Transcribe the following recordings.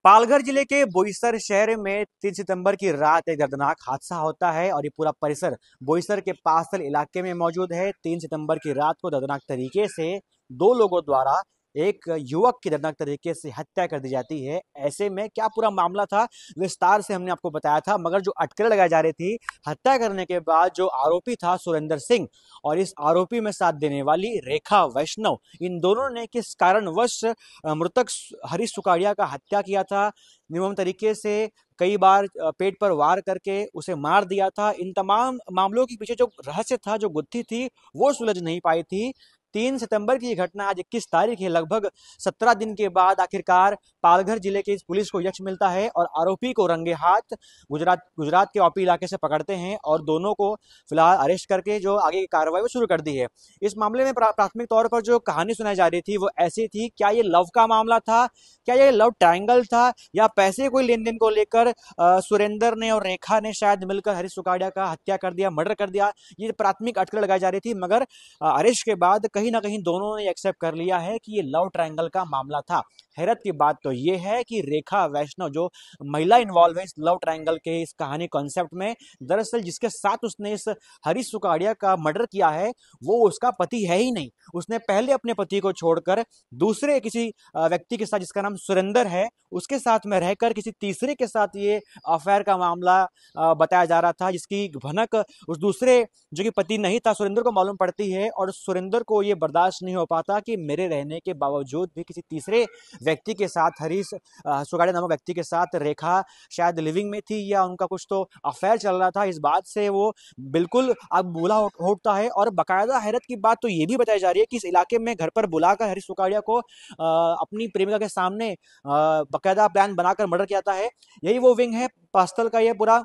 पालघर जिले के बोईसर शहर में 3 सितंबर की रात एक दर्दनाक हादसा होता है और ये पूरा परिसर बोईसर के पासल इलाके में मौजूद है। 3 सितंबर की रात को दर्दनाक तरीके से दो लोगों द्वारा एक युवक की दर्दनाक तरीके से हत्या कर दी जाती है। ऐसे में क्या पूरा मामला था विस्तार से हमने आपको बताया था, मगर जो अटकलें लगाई जा रही थी हत्या करने के बाद, जो आरोपी था सुरेंद्र सिंह और इस आरोपी में साथ देने वाली रेखा वैष्णव, इन दोनों ने किस कारणवश मृतक हरीश सुकाड़िया का हत्या किया था, निर्मम तरीके से कई बार पेट पर वार करके उसे मार दिया था। इन तमाम मामलों के पीछे जो रहस्य था, जो गुत्थी थी, वो सुलझ नहीं पाई थी। 3 सितंबर की घटना आज 21 तारीख है। लगभग 17 दिन के बाद आखिरकार पालघर जिले की पुलिस को यश मिलता है और आरोपी को रंगे हाथ गुजरात के ओपी इलाके से पकड़ते हैं और दोनों को फिलहाल अरेस्ट करके जो आगे की कार्रवाई वो शुरू कर दी है। इस मामले में प्राथमिक तौर पर जो कहानी सुनाई जा रही थी वो ऐसी थी, क्या ये लव का मामला था, क्या ये लव ट्रायंगल था, या पैसे कोई लेन देन को लेकर सुरेंद्र ने और रेखा ने शायद मिलकर हरीश सुकाड़िया का हत्या कर दिया, मर्डर कर दिया। ये प्राथमिक अटकलें लगाई जा रही थी, मगर अरेस्ट के बाद कहीं ना कहीं दोनों ने एक्सेप्ट कर लिया है कि ये लव ट्रायंगल का मामला था। हैरत की बात तो ये है कि रेखा वैष्णव जो महिला इन्वॉल्व है इस लव ट्रायंगल के इस कहानी कॉन्सेप्ट में, दरअसल जिसके साथ उसने इस हरीश सुकाड़िया का मर्डर किया है वो उसका पति है ही नहीं। उसने पहले अपने पति को छोड़कर दूसरे किसी व्यक्ति के साथ, जिसका नाम सुरेंद्र है, उसके साथ में रहकर किसी तीसरे के साथ ये अफेयर का मामला बताया जा रहा था, जिसकी भनक उस दूसरे जो कि पति नहीं था सुरेंद्र को मालूम पड़ती है और सुरेंद्र को ये बर्दाश्त नहीं हो पाता कि मेरे रहने के बावजूद भी किसी तीसरे व्यक्ति के साथ, हरीश सुगाड़े नामक व्यक्ति के साथ रेखा शायद लिविंग में थी या उनका कुछ तो अफेयर चल रहा था। इस बात से वो बिल्कुल अब बुला उठता है और बाकायदा हैरत की बात तो ये भी बताई जा रही है कि इस इलाके में घर पर बुलाकर हरीश सुकाड़िया को अपनी प्रेमिका के सामने बाकायदा प्लान बनाकर मर्डर किया है। यही वो विंग है पास्टल का, ये पूरा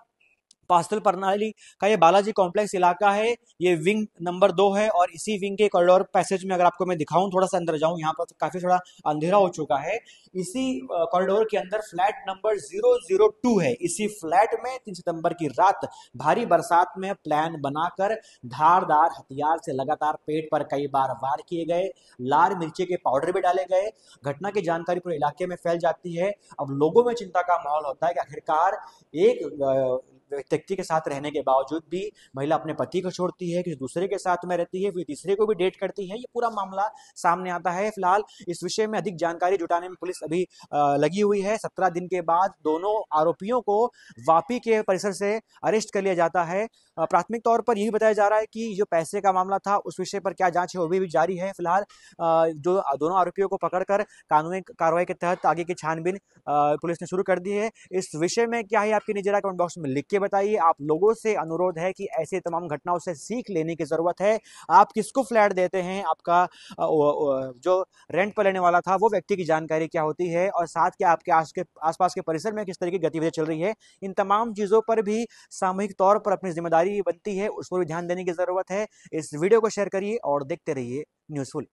पास्टल प्रणाली का ये बालाजी कॉम्प्लेक्स इलाका है। ये विंग नंबर 2 है और इसी विंग के कॉरिडोर पैसेज में अगर आपको मैं दिखाऊं, थोड़ा सा अंदर जाऊं, यहाँ पर काफी थोड़ा अंधेरा हो चुका है। इसी कॉरिडोर के अंदर फ्लैट नंबर 002 है। इसी फ्लैट में 3 सितंबर की रात भारी बरसात में प्लान बनाकर धारदार हथियार से लगातार पेट पर कई बार वार किए गए, लाल मिर्ची के पाउडर भी डाले गए। घटना की जानकारी पूरे इलाके में फैल जाती है। अब लोगों में चिंता का माहौल होता है कि आखिरकार एक व्यक्ति के साथ रहने के बावजूद भी महिला अपने पति को छोड़ती है, किसी दूसरे के साथ में रहती है, फिर तीसरे को भी डेट करती है। ये पूरा मामला सामने आता है। फिलहाल इस विषय में अधिक जानकारी जुटाने में पुलिस अभी लगी हुई है। 17 दिन के बाद दोनों आरोपियों को वापी के परिसर से अरेस्ट कर लिया जाता है। प्राथमिक तौर पर यही बताया जा रहा है कि जो पैसे का मामला था उस विषय पर क्या जांच है वो भी जारी है। फिलहाल जो दोनों आरोपियों को पकड़कर कानूनी कार्रवाई के तहत आगे की छानबीन पुलिस ने शुरू कर दी है। इस विषय में क्या है आपकी निजी राय कमेंट बॉक्स में लिख के बताइए। आप लोगों से अनुरोध है कि ऐसे तमाम घटनाओं से सीख लेने की जरूरत है। आप किसको फ्लैट देते हैं, आपका जो रेंट पर लेने वाला था वो व्यक्ति की जानकारी क्या होती है, और साथ के आपके आसपास के परिसर में किस तरह की गतिविधियां चल रही है, इन तमाम चीजों पर भी सामूहिक तौर पर अपनी जिम्मेदारी बनती है, उस पर भी ध्यान देने की जरूरत है। इस वीडियो को शेयर करिए और देखते रहिए न्यूज़फुल।